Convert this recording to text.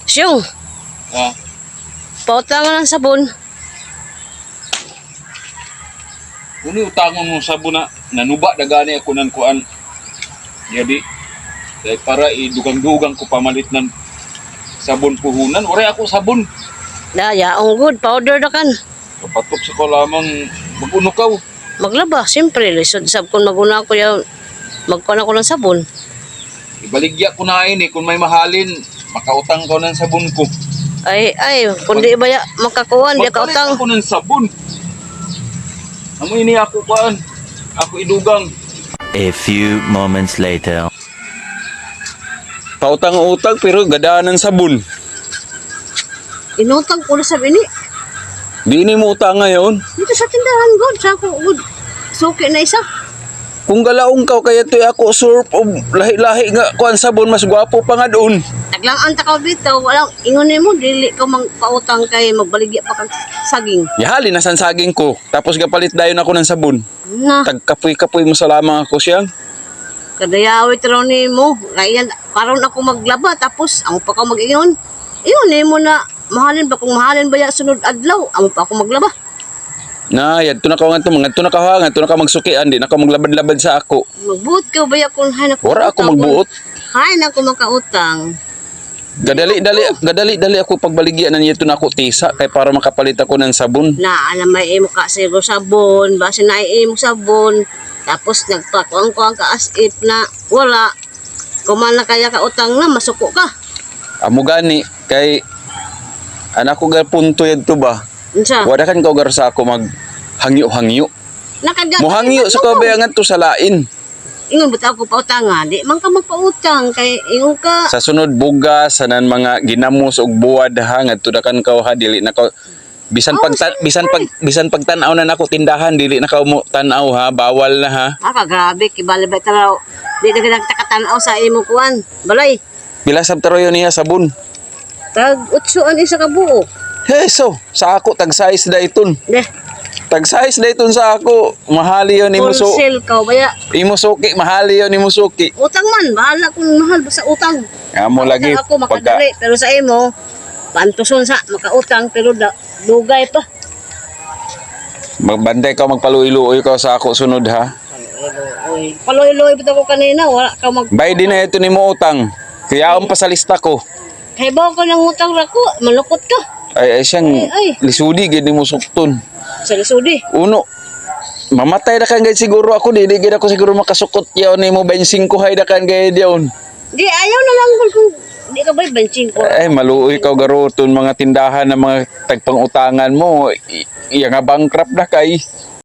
Siyong, Ah, pautangan ng sabon. uni utangon mo sabon na nanuba dagani ako nan kuan. Jadi dahil para idugang-dugang ko pamalit ng sabon puhunan. Wala ako sabon. Yaong good, powder na kan. Kapatok sa ko lamang magunukaw. Maglaba, siyempre. Lisod sab kung maguna ko yung magkuhan ako ng sabon. Ibaligya ko na ini kung may mahalin, makautang ko ng sabon ko. Ay, kundi ba ya, makakuhan, di ka Magpalit utang. ako ng sabon. Amo ini ako kuan. Ako idugang. A few moments later. Pautang-utang pero gadaan ng sabon. Inutang ko na sabi ni. Di ini mo utang ngayon. Dito sa tindahan, good. Sa ako, good. Suki na isa. Kung galaong ka kaya to ako surp o lahi-lahi nga kuan sabon mas gwapo pa nga doon. Naglangan ta ka bitaw, walang ingon mo, dili ka pautang kay magbaligya pa kang saging. Yahali na saging ko. Tapos gapalit dayon ako ng sabon. Na, Tagkapoy-kapoy mo sa lamang ako siyang. kadayawit raw ni mo. Kaya karon ako maglaba, tapos ang pa ka mag-ingon. Ingon mo na, mahalin ba kung mahalin ba ya sunod adlaw, ang pa ako maglaba. Na, yadto na ka nga ito. Ngadto na ka ha. Ngadto na ka magsukian. Di na ka maglabad-labad sa ako. Magbuot ka ba ya kung hay na ko Wala ako magbuot. Hay na ko makautang. Gadali ako pagbaligyan na nito na ako tisa. Kaya para makapalit ako ng sabon. Na, alam may imo ka siguro sabon, base na imo sabon. Tapos nagpakuang ko ang kaasip na wala. Kumana kaya ka utang na, masuko ka. Amo gani. Kay anak ko punto yadto ba? Unsa? Wala kan ka gar sa ako maghangyo-hangyo. Mohangyo sa kabayangan to sa lain. Ingon bitaw ko pautangan, di man ka magpautang kay ingon ka. Sa sunod bugas sanan mga ginamos og buwad ha ngadto na kan ka ha dili na ka bisan pag tan-aw na nako tindahan dili na ka mo tan-aw ha bawal na ha. Grabe kibalibay taraw. Di na ganang takatanaw sa imo kuan. Balay. Pila sab taroyo niya sabon. Tag utsuan isa ka buok. Heso sa ako tag size dayton. Deh, Tag size dayton sa ako. Mahali yon imo so. wholesale ka baya. Imo suki mahali yon imo suki. Utang man, bahala kung mahal ba sa utang. Amo lagi Ako pagka makadali, pero sa imo pantuson sa makautang pero dugay pa. magbantay ka magpaluy-luoy ka sa ako sunod ha. Oy, paloy-loy bitaw ko kanina, wala ka Bay din na ito ni mo utang. Kaya ang pasalista ko. Kay bawa ko ng utang rako, malukot ka. Ay siyang Ay. lisudi gid mo sukton. Sa lisudi. Uno. Mamatay na kan gayud siguro ako di gid ako siguro makasukot yaw nimo 25 hay da kan gayud yawn. Di ayaw na lang kung di ka ba benching ko. Ay maluoy ka garoton mga tindahan na mga tagpang utangan mo. Iya nga bankrupt na kay.